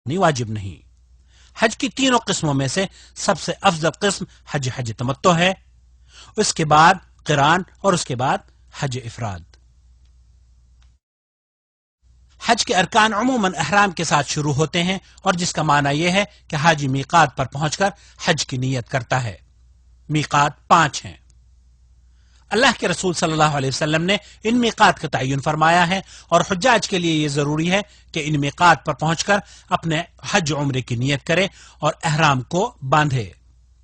واجب نہیں۔ حج کی تینوں قسموں میں سے سب سے افضل قسم حج تمتع ہے، اس کے بعد قران اور اس کے بعد حج افراد۔ حج کے ارکان عموماً احرام کے ساتھ شروع ہوتے ہیں، اور جس کا معنی یہ ہے کہ حاجی میقات پر پہنچ کر حج کی نیت کرتا ہے۔ میقات 5 ہیں۔ اللہ کے رسول صلی اللہ علیہ وسلم نے ان میقات کا تعین فرمایا ہے، اور حجاج کے لیے یہ ضروری ہے کہ ان میقات پر پہنچ کر اپنے حج عمرے کی نیت کرے اور احرام کو باندھے،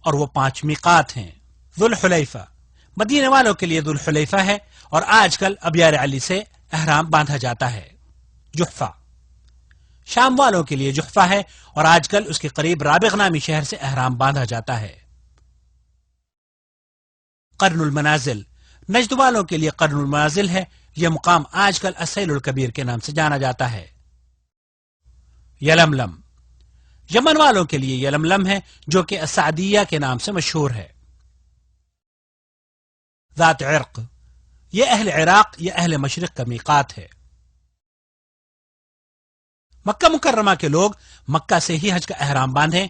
اور وہ 5 میقات ہیں۔ ذوالحلیفہ مدینے والوں کے لیے ذوالحلیفہ ہے، اور آج کل ابیار علی سے احرام باندھا جاتا ہے۔ جحفہ شام والوں کے لیے جحفہ ہے، اور آج کل اس کے قریب رابغ نامی شہر سے احرام باندھا جاتا ہے۔ قرن المنازل نجد والوں کے لیے قرن المنازل ہے، یہ مقام آج کل السیل الکبیر کے نام سے جانا جاتا ہے۔ یلملم یمن والوں کے لیے یلملم ہے، جو کہ السعدیہ کے نام سے مشہور ہے۔ ذات عرق یہ اہل عراق یا اہل مشرق کا میقات ہے۔ مکہ مکرمہ کے لوگ مکہ سے ہی حج کا احرام باندھیں،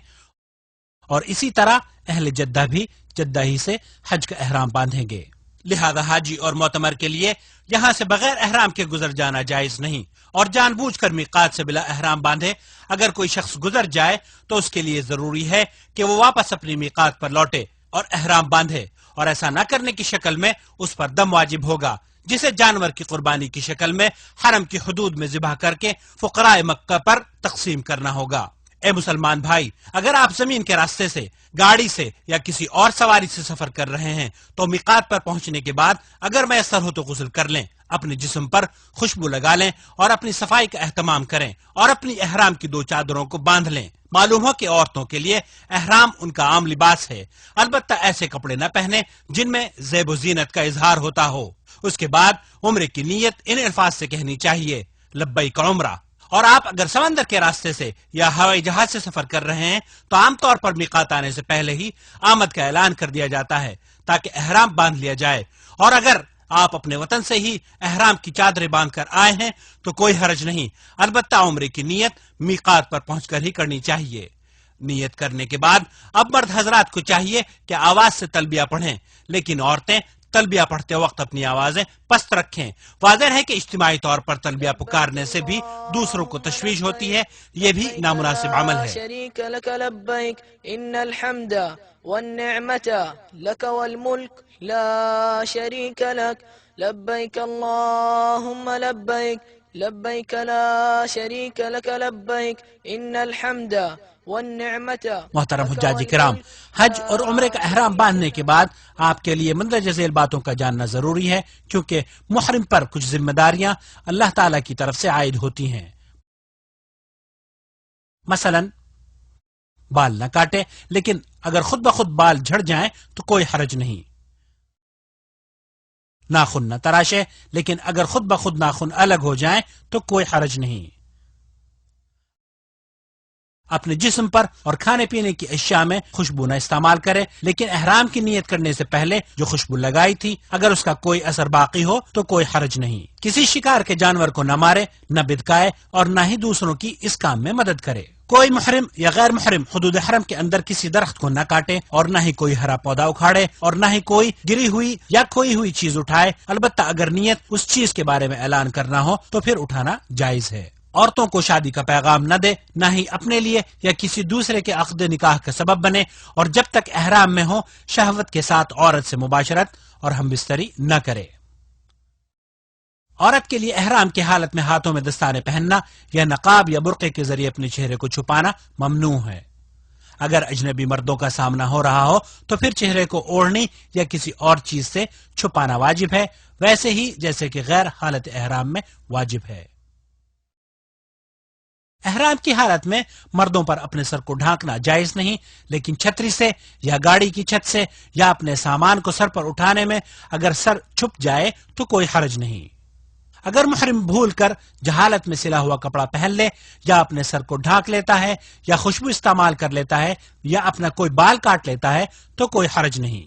اور اسی طرح اہل جدہ بھی جدہ ہی سے حج کا احرام باندھیں گے۔ لہذا حاجی اور معتمر کے لیے یہاں سے بغیر احرام کے گزر جانا جائز نہیں، اور جان بوجھ کر میقات سے بلا احرام باندھے۔ اگر کوئی شخص گزر جائے تو اس کے لیے ضروری ہے کہ وہ واپس اپنی میقات پر لوٹے اور احرام باندھے، اور ایسا نہ کرنے کی شکل میں اس پر دم واجب ہوگا، جسے جانور کی قربانی کی شکل میں حرم کی حدود میں ذبح کر کے فقراء مکہ پر تقسیم کرنا ہوگا۔ اے مسلمان بھائی، اگر آپ زمین کے راستے سے، گاڑی سے یا کسی اور سواری سے سفر کر رہے ہیں تو میقات پر پہنچنے کے بعد اگر میسر ہو تو غسل کر لیں، اپنے جسم پر خوشبو لگا لیں اور اپنی صفائی کا اہتمام کریں، اور اپنی احرام کی 2 چادروں کو باندھ لیں۔ معلوم ہو کہ عورتوں کے لیے احرام ان کا عام لباس ہے، البتہ ایسے کپڑے نہ پہنے جن میں زیب و زینت کا اظہار ہوتا ہو۔ اس کے بعد عمرے کی نیت ان الفاظ سے کہنی چاہیے: لبیک عمرہ۔ اور آپ اگر سمندر کے راستے سے یا ہوائی جہاز سے سفر کر رہے ہیں تو عام طور پر میقات آنے سے پہلے ہی آمد کا اعلان کر دیا جاتا ہے تاکہ احرام باندھ لیا جائے، اور اگر آپ اپنے وطن سے ہی احرام کی چادریں باندھ کر آئے ہیں تو کوئی حرج نہیں، البتہ عمرے کی نیت میقات پر پہنچ کر ہی کرنی چاہیے۔ نیت کرنے کے بعد اب مرد حضرات کو چاہیے کہ آواز سے تلبیہ پڑھیں، لیکن عورتیں تلبیہ پڑھتے وقت اپنی آوازیں پست رکھیں۔ واضح ہے کہ اجتماعی طور پر تلبیہ پکارنے سے بھی دوسروں کو تشویش ہوتی ہے، یہ بھی نامناسب عمل ہے۔ شریک لک لبیک ان الحمد والنعمت لک والملک لا شریک لک لبیک اللہم لبیک لبیک لا شریک لک لبیک ان الحمد والنعمت۔ محترم حجاج کرام، حج اور عمرے کا احرام باندھنے کے بعد آپ کے لیے مندرجہ ذیل باتوں کا جاننا ضروری ہے، کیونکہ محرم پر کچھ ذمہ داریاں اللہ تعالی کی طرف سے عائد ہوتی ہیں۔ مثلا بال نہ کاٹے، لیکن اگر خود بخود بال جھڑ جائیں تو کوئی حرج نہیں۔ ناخن نہ تراشے، لیکن اگر خود بخود ناخن الگ ہو جائیں تو کوئی حرج نہیں۔ اپنے جسم پر اور کھانے پینے کی اشیاء میں خوشبو نہ استعمال کرے، لیکن احرام کی نیت کرنے سے پہلے جو خوشبو لگائی تھی اگر اس کا کوئی اثر باقی ہو تو کوئی حرج نہیں۔ کسی شکار کے جانور کو نہ مارے، نہ بدکائے، اور نہ ہی دوسروں کی اس کام میں مدد کرے۔ کوئی محرم یا غیر محرم حدود حرم کے اندر کسی درخت کو نہ کاٹے، اور نہ ہی کوئی ہرا پودا اکھاڑے، اور نہ ہی کوئی گری ہوئی یا کھوئی ہوئی چیز اٹھائے، البتہ اگر نیت اس چیز کے بارے میں اعلان کرنا ہو تو پھر اٹھانا جائز ہے۔ عورتوں کو شادی کا پیغام نہ دے، نہ ہی اپنے لیے یا کسی دوسرے کے عقد نکاح کا سبب بنے، اور جب تک احرام میں ہو شہوت کے ساتھ عورت سے مباشرت اور ہم بستری نہ کرے۔ عورت کے لیے احرام کی حالت میں ہاتھوں میں دستانے پہننا یا نقاب یا برقعے کے ذریعے اپنے چہرے کو چھپانا ممنوع ہے۔ اگر اجنبی مردوں کا سامنا ہو رہا ہو تو پھر چہرے کو اوڑھنی یا کسی اور چیز سے چھپانا واجب ہے، ویسے ہی جیسے کہ غیر حالت احرام میں واجب ہے۔ احرام کی حالت میں مردوں پر اپنے سر کو ڈھانکنا جائز نہیں، لیکن چھتری سے یا گاڑی کی چھت سے یا اپنے سامان کو سر پر اٹھانے میں اگر سر چھپ جائے تو کوئی حرج نہیں۔ اگر محرم بھول کر جہالت میں سلا ہوا کپڑا پہن لے، یا اپنے سر کو ڈھانک لیتا ہے، یا خوشبو استعمال کر لیتا ہے، یا اپنا کوئی بال کاٹ لیتا ہے تو کوئی حرج نہیں۔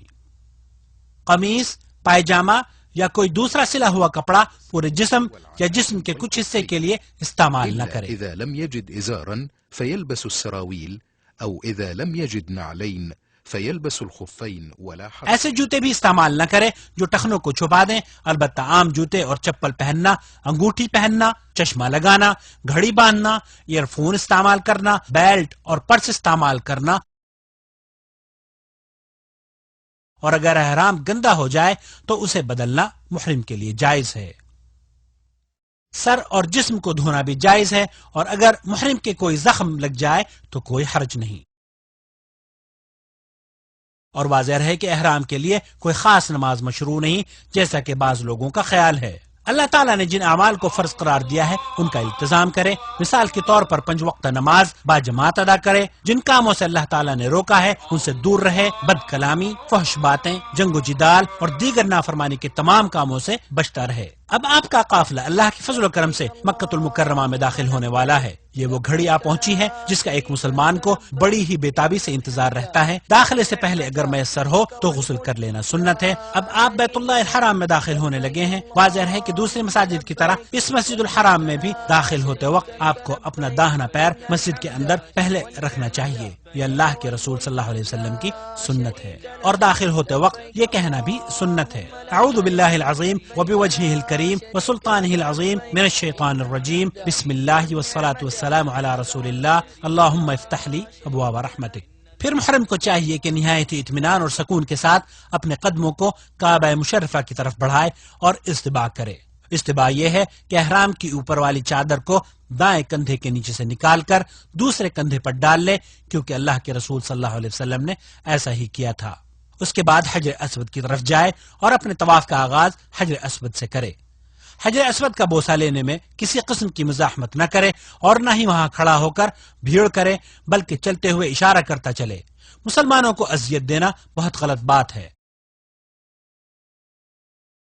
قمیص، پائجامہ یا کوئی دوسرا سلا ہوا کپڑا پورے جسم یا جسم کے کچھ حصے کے لیے استعمال نہ کرے۔ إذا لم يجد إزارا فيلبس السراويل أو إذا لم يجد نعلين فيلبس الخفين ولا حرج۔ ایسے جوتے بھی استعمال نہ کرے جو ٹخنوں کو چھپا دیں، البتہ عام جوتے اور چپل پہننا، انگوٹھی پہننا، چشمہ لگانا، گھڑی باندھنا، ایئر فون استعمال کرنا، بیلٹ اور پرس استعمال کرنا، اور اگر احرام گندا ہو جائے تو اسے بدلنا محرم کے لیے جائز ہے۔ سر اور جسم کو دھونا بھی جائز ہے، اور اگر محرم کے کوئی زخم لگ جائے تو کوئی حرج نہیں۔ اور واضح ہے کہ احرام کے لیے کوئی خاص نماز مشروع نہیں، جیسا کہ بعض لوگوں کا خیال ہے۔ اللہ تعالیٰ نے جن اعمال کو فرض قرار دیا ہے ان کا التزام کرے، مثال کے طور پر 5 وقت نماز با جماعت ادا کرے، جن کاموں سے اللہ تعالیٰ نے روکا ہے ان سے دور رہے، بد کلامی، فحش باتیں، جنگ و جدال اور دیگر نافرمانی کے تمام کاموں سے بچتا رہے۔ اب آپ کا قافلہ اللہ کے فضل و کرم سے مکہ المکرمہ میں داخل ہونے والا ہے۔ یہ وہ گھڑی آ پہنچی ہے جس کا ایک مسلمان کو بڑی ہی بےتابی سے انتظار رہتا ہے۔ داخلے سے پہلے اگر میسر ہو تو غسل کر لینا سنت ہے۔ اب آپ بیت اللہ الحرام میں داخل ہونے لگے ہیں۔ واضح ہے کہ دوسری مساجد کی طرح اس مسجد الحرام میں بھی داخل ہوتے وقت آپ کو اپنا داہنا پیر مسجد کے اندر پہلے رکھنا چاہیے۔ یہ اللہ کے رسول صلی اللہ علیہ وسلم کی سنت ہے، اور داخل ہوتے وقت یہ کہنا بھی سنت ہے، اعوذ باللہ العظیم وبوجہہ الکریم وسلطانہ العظیم من الشیطان الرجیم، بسم اللہ والصلاة والسلام علی رسول اللہ، اللہم افتح لی ابواب رحمتک۔ پھر محرم کو چاہیے کہ نہایت اطمینان اور سکون کے ساتھ اپنے قدموں کو کعبہ مشرفہ کی طرف بڑھائے اور استباء کرے۔ استباء یہ ہے کہ احرام کی اوپر والی چادر کو دائیں کندھے کے نیچے سے نکال کر دوسرے کندھے پر ڈال لے، کیونکہ اللہ کے رسول صلی اللہ علیہ وسلم نے ایسا ہی کیا تھا۔ اس کے بعد حجر اسود کی طرف جائے اور اپنے طواف کا آغاز حجر اسود سے کرے۔ حجر اسود کا بوسہ لینے میں کسی قسم کی مزاحمت نہ کرے اور نہ ہی وہاں کھڑا ہو کر بھیڑ کرے، بلکہ چلتے ہوئے اشارہ کرتا چلے۔ مسلمانوں کو اذیت دینا بہت غلط بات ہے۔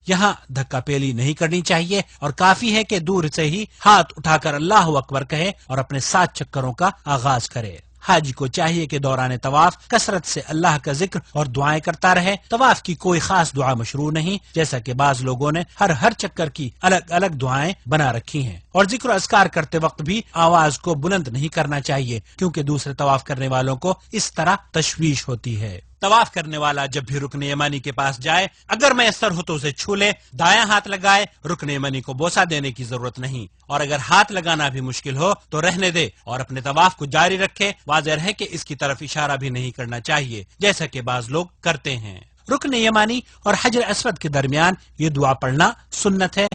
یہاں دھکا پیلی نہیں کرنی چاہیے، اور کافی ہے کہ دور سے ہی ہاتھ اٹھا کر اللہ اکبر کہے اور اپنے 7 چکروں کا آغاز کرے۔ حاجی کو چاہیے کہ دوران طواف کثرت سے اللہ کا ذکر اور دعائیں کرتا رہے۔ طواف کی کوئی خاص دعا مشروع نہیں، جیسا کہ بعض لوگوں نے ہر چکر کی الگ الگ دعائیں بنا رکھی ہیں، اور ذکر و اذکار کرتے وقت بھی آواز کو بلند نہیں کرنا چاہیے، کیونکہ دوسرے طواف کرنے والوں کو اس طرح تشویش ہوتی ہے۔ طواف کرنے والا جب بھی رکن یمانی کے پاس جائے، اگر میسر ہو تو اسے چھو لے، دایاں ہاتھ لگائے، رکن یمانی کو بوسہ دینے کی ضرورت نہیں، اور اگر ہاتھ لگانا بھی مشکل ہو تو رہنے دے اور اپنے طواف کو جاری رکھے۔ واضح ہے کہ اس کی طرف اشارہ بھی نہیں کرنا چاہیے، جیسا کہ بعض لوگ کرتے ہیں۔ رکن یمانی اور حجر اسود کے درمیان یہ دعا پڑھنا سنت ہے۔